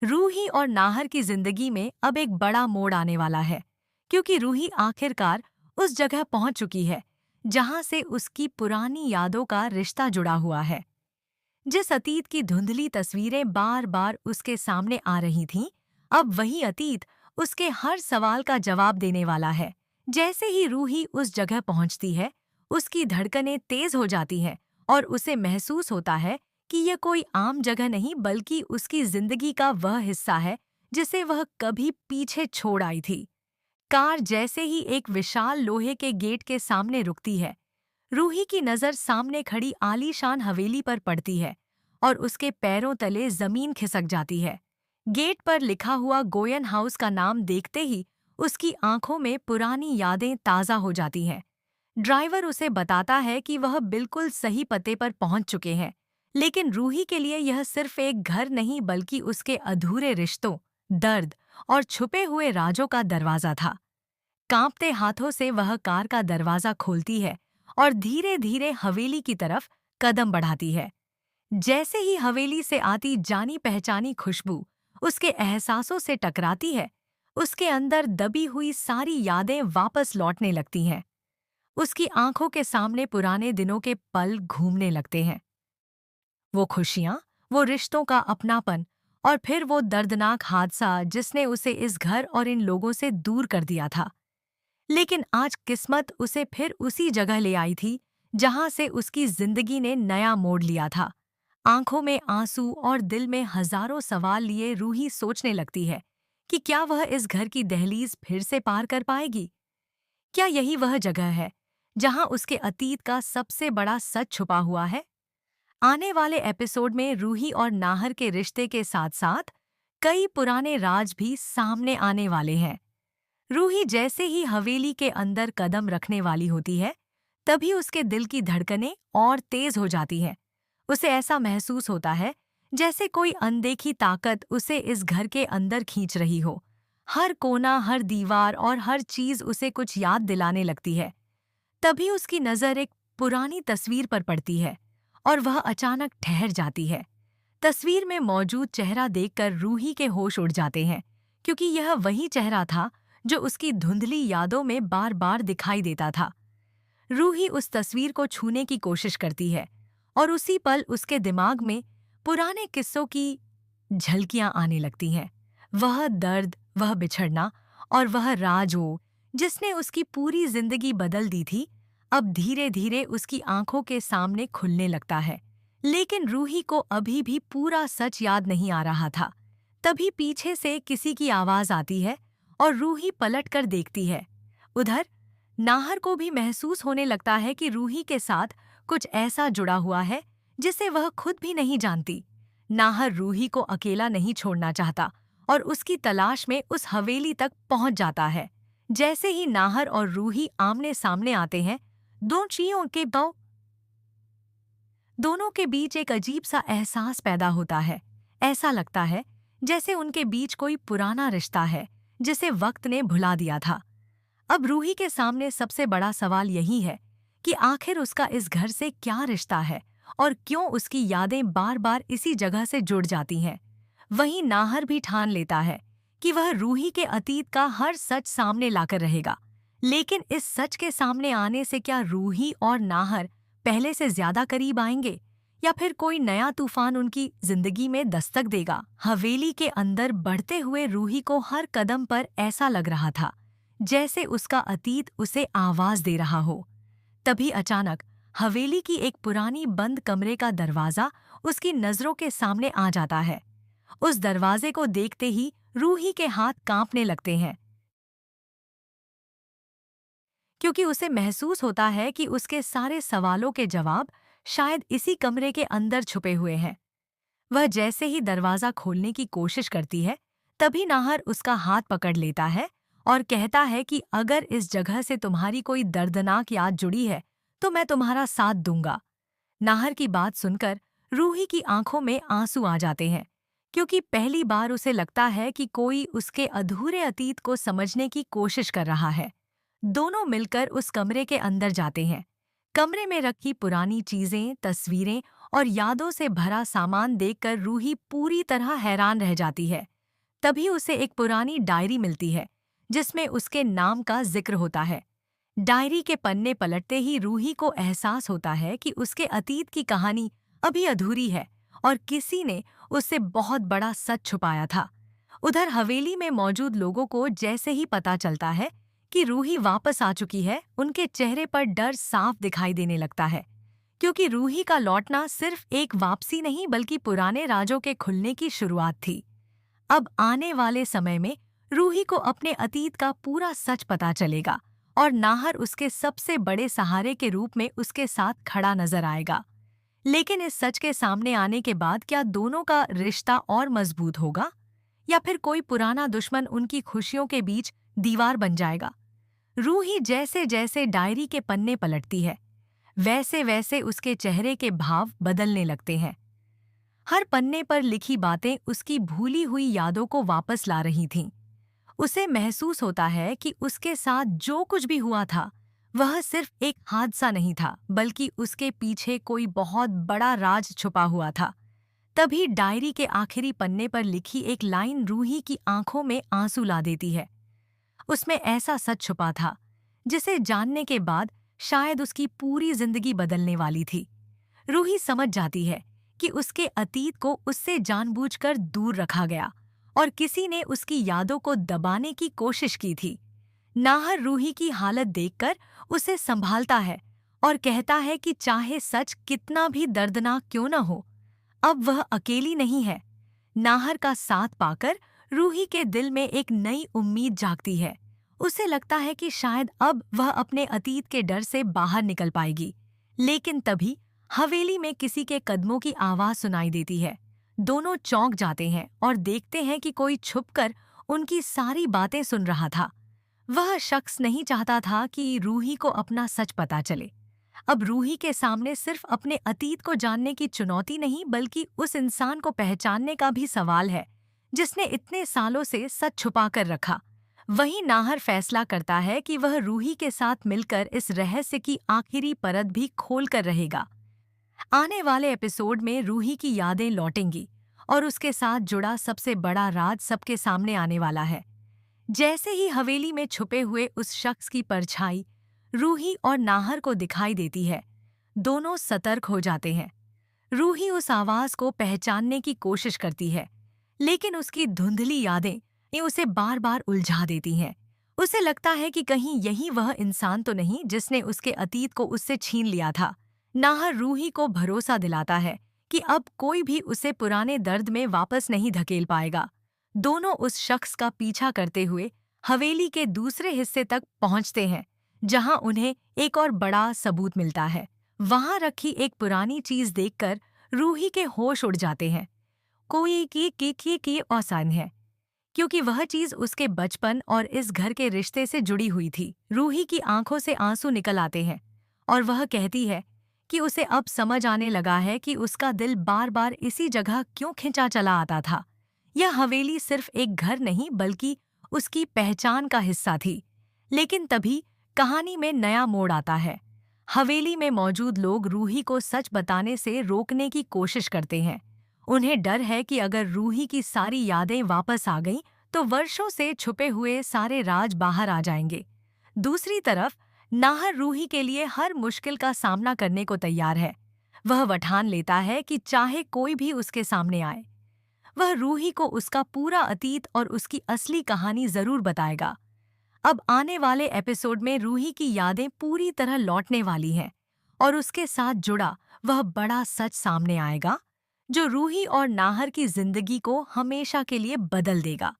रूही और नाहर की जिंदगी में अब एक बड़ा मोड़ आने वाला है, क्योंकि रूही आखिरकार उस जगह पहुंच चुकी है जहां से उसकी पुरानी यादों का रिश्ता जुड़ा हुआ है। जिस अतीत की धुंधली तस्वीरें बार बार उसके सामने आ रही थीं, अब वही अतीत उसके हर सवाल का जवाब देने वाला है। जैसे ही रूही उस जगह पहुंचती है, उसकी धड़कनें तेज हो जाती हैं और उसे महसूस होता है कि यह कोई आम जगह नहीं बल्कि उसकी जिंदगी का वह हिस्सा है जिसे वह कभी पीछे छोड़ आई थी। कार जैसे ही एक विशाल लोहे के गेट के सामने रुकती है, रूही की नजर सामने खड़ी आलीशान हवेली पर पड़ती है और उसके पैरों तले जमीन खिसक जाती है। गेट पर लिखा हुआ गोयन हाउस का नाम देखते ही उसकी आंखों में पुरानी यादें ताज़ा हो जाती हैं। ड्राइवर उसे बताता है कि वह बिल्कुल सही पते पर पहुंच चुके हैं, लेकिन रूही के लिए यह सिर्फ एक घर नहीं बल्कि उसके अधूरे रिश्तों, दर्द और छुपे हुए राजों का दरवाजा था। कांपते हाथों से वह कार का दरवाजा खोलती है और धीरे धीरे हवेली की तरफ कदम बढ़ाती है। जैसे ही हवेली से आती जानी पहचानी खुशबू उसके एहसासों से टकराती है, उसके अंदर दबी हुई सारी यादें वापस लौटने लगती हैं। उसकी आंखों के सामने पुराने दिनों के पल घूमने लगते हैं। वो खुशियां, वो रिश्तों का अपनापन और फिर वो दर्दनाक हादसा जिसने उसे इस घर और इन लोगों से दूर कर दिया था। लेकिन आज किस्मत उसे फिर उसी जगह ले आई थी जहां से उसकी जिंदगी ने नया मोड़ लिया था। आंखों में आंसू और दिल में हजारों सवाल लिए रूही सोचने लगती है कि क्या वह इस घर की दहलीज फिर से पार कर पाएगी। क्या यही वह जगह है जहां उसके अतीत का सबसे बड़ा सच छुपा हुआ है। आने वाले एपिसोड में रूही और नाहर के रिश्ते के साथ साथ कई पुराने राज भी सामने आने वाले हैं। रूही जैसे ही हवेली के अंदर कदम रखने वाली होती है, तभी उसके दिल की धड़कनें और तेज हो जाती हैं। उसे ऐसा महसूस होता है जैसे कोई अनदेखी ताकत उसे इस घर के अंदर खींच रही हो। हर कोना, हर दीवार और हर चीज उसे कुछ याद दिलाने लगती है। तभी उसकी नज़र एक पुरानी तस्वीर पर पड़ती है और वह अचानक ठहर जाती है। तस्वीर में मौजूद चेहरा देखकर रूही के होश उड़ जाते हैं, क्योंकि यह वही चेहरा था जो उसकी धुंधली यादों में बार बार दिखाई देता था। रूही उस तस्वीर को छूने की कोशिश करती है और उसी पल उसके दिमाग में पुराने किस्सों की झलकियां आने लगती हैं। वह दर्द, वह बिछड़ना और वह राज वो जिसने उसकी पूरी जिंदगी बदल दी थी, अब धीरे धीरे उसकी आंखों के सामने खुलने लगता है। लेकिन रूही को अभी भी पूरा सच याद नहीं आ रहा था। तभी पीछे से किसी की आवाज आती है और रूही पलट कर देखती है। उधर नाहर को भी महसूस होने लगता है कि रूही के साथ कुछ ऐसा जुड़ा हुआ है जिसे वह खुद भी नहीं जानती। नाहर रूही को अकेला नहीं छोड़ना चाहता और उसकी तलाश में उस हवेली तक पहुंच जाता है। जैसे ही नाहर और रूही आमने सामने आते हैं, दोनों के बीच एक अजीब सा एहसास पैदा होता है। ऐसा लगता है जैसे उनके बीच कोई पुराना रिश्ता है जिसे वक्त ने भुला दिया था। अब रूही के सामने सबसे बड़ा सवाल यही है कि आखिर उसका इस घर से क्या रिश्ता है और क्यों उसकी यादें बार बार इसी जगह से जुड़ जाती हैं। वहीं नाहर भी ठान लेता है कि वह रूही के अतीत का हर सच सामने लाकर रहेगा। लेकिन इस सच के सामने आने से क्या रूही और नाहर पहले से ज्यादा करीब आएंगे या फिर कोई नया तूफान उनकी जिंदगी में दस्तक देगा। हवेली के अंदर बढ़ते हुए रूही को हर कदम पर ऐसा लग रहा था जैसे उसका अतीत उसे आवाज दे रहा हो। तभी अचानक हवेली की एक पुरानी बंद कमरे का दरवाजा उसकी नजरों के सामने आ जाता है। उस दरवाजे को देखते ही रूही के हाथ कांपने लगते हैं, क्योंकि उसे महसूस होता है कि उसके सारे सवालों के जवाब शायद इसी कमरे के अंदर छुपे हुए हैं। वह जैसे ही दरवाजा खोलने की कोशिश करती है, तभी नाहर उसका हाथ पकड़ लेता है और कहता है कि अगर इस जगह से तुम्हारी कोई दर्दनाक याद जुड़ी है, तो मैं तुम्हारा साथ दूंगा। नाहर की बात सुनकर रूही की आंखों में आंसू आ जाते हैं, क्योंकि पहली बार उसे लगता है कि कोई उसके अधूरे अतीत को समझने की कोशिश कर रहा है। दोनों मिलकर उस कमरे के अंदर जाते हैं। कमरे में रखी पुरानी चीजें, तस्वीरें और यादों से भरा सामान देखकर रूही पूरी तरह हैरान रह जाती है। तभी उसे एक पुरानी डायरी मिलती है जिसमें उसके नाम का जिक्र होता है। डायरी के पन्ने पलटते ही रूही को एहसास होता है कि उसके अतीत की कहानी अभी अधूरी है और किसी ने उससे बहुत बड़ा सच छुपाया था। उधर हवेली में मौजूद लोगों को जैसे ही पता चलता है कि रूही वापस आ चुकी है, उनके चेहरे पर डर साफ दिखाई देने लगता है, क्योंकि रूही का लौटना सिर्फ एक वापसी नहीं बल्कि पुराने राजों के खुलने की शुरुआत थी। अब आने वाले समय में रूही को अपने अतीत का पूरा सच पता चलेगा और नाहर उसके सबसे बड़े सहारे के रूप में उसके साथ खड़ा नजर आएगा। लेकिन इस सच के सामने आने के बाद क्या दोनों का रिश्ता और मजबूत होगा या फिर कोई पुराना दुश्मन उनकी खुशियों के बीच दीवार बन जाएगा? रूही जैसे जैसे डायरी के पन्ने पलटती है, वैसे वैसे उसके चेहरे के भाव बदलने लगते हैं। हर पन्ने पर लिखी बातें उसकी भूली हुई यादों को वापस ला रही थीं। उसे महसूस होता है कि उसके साथ जो कुछ भी हुआ था वह सिर्फ एक हादसा नहीं था, बल्कि उसके पीछे कोई बहुत बड़ा राज छुपा हुआ था। तभी डायरी के आखिरी पन्ने पर लिखी एक लाइन रूही की आंखों में आंसू ला देती है। उसमें ऐसा सच छुपा था जिसे जानने के बाद शायद उसकी पूरी जिंदगी बदलने वाली थी। रूही समझ जाती है कि उसके अतीत को उससे जानबूझकर दूर रखा गया और किसी ने उसकी यादों को दबाने की कोशिश की थी। नाहर रूही की हालत देखकर उसे संभालता है और कहता है कि चाहे सच कितना भी दर्दनाक क्यों न हो, अब वह अकेली नहीं है। नाहर का साथ पाकर रूही के दिल में एक नई उम्मीद जागती है। उसे लगता है कि शायद अब वह अपने अतीत के डर से बाहर निकल पाएगी। लेकिन तभी हवेली में किसी के कदमों की आवाज सुनाई देती है। दोनों चौंक जाते हैं और देखते हैं कि कोई छुपकर उनकी सारी बातें सुन रहा था। वह शख्स नहीं चाहता था कि रूही को अपना सच पता चले। अब रूही के सामने सिर्फ अपने अतीत को जानने की चुनौती नहीं बल्कि उस इंसान को पहचानने का भी सवाल है जिसने इतने सालों से सच छुपा कर रखा। वहीं नाहर फैसला करता है कि वह रूही के साथ मिलकर इस रहस्य की आखिरी परत भी खोल कर रहेगा। आने वाले एपिसोड में रूही की यादें लौटेंगी और उसके साथ जुड़ा सबसे बड़ा राज सबके सामने आने वाला है। जैसे ही हवेली में छुपे हुए उस शख्स की परछाई रूही और नाहर को दिखाई देती है, दोनों सतर्क हो जाते हैं। रूही उस आवाज को पहचानने की कोशिश करती है, लेकिन उसकी धुंधली यादें ये उसे बार बार उलझा देती हैं। उसे लगता है कि कहीं यही वह इंसान तो नहीं जिसने उसके अतीत को उससे छीन लिया था। नाहर रूही को भरोसा दिलाता है कि अब कोई भी उसे पुराने दर्द में वापस नहीं धकेल पाएगा। दोनों उस शख्स का पीछा करते हुए हवेली के दूसरे हिस्से तक पहुंचते हैं, जहां उन्हें एक और बड़ा सबूत मिलता है। वहां रखी एक पुरानी चीज देखकर रूही के होश उड़ जाते हैं। कोई की औसान है, क्योंकि वह चीज उसके बचपन और इस घर के रिश्ते से जुड़ी हुई थी। रूही की आंखों से आंसू निकल आते हैं और वह कहती है कि उसे अब समझ आने लगा है कि उसका दिल बार बार इसी जगह क्यों खिंचा चला आता था। यह हवेली सिर्फ एक घर नहीं बल्कि उसकी पहचान का हिस्सा थी। लेकिन तभी कहानी में नया मोड़ आता है। हवेली में मौजूद लोग रूही को सच बताने से रोकने की कोशिश करते हैं। उन्हें डर है कि अगर रूही की सारी यादें वापस आ गईं, तो वर्षों से छुपे हुए सारे राज बाहर आ जाएंगे। दूसरी तरफ नाहर रूही के लिए हर मुश्किल का सामना करने को तैयार है। वह वठान लेता है कि चाहे कोई भी उसके सामने आए, वह रूही को उसका पूरा अतीत और उसकी असली कहानी जरूर बताएगा। अब आने वाले एपिसोड में रूही की यादें पूरी तरह लौटने वाली हैं और उसके साथ जुड़ा वह बड़ा सच सामने आएगा जो रूही और नाहर की जिंदगी को हमेशा के लिए बदल देगा।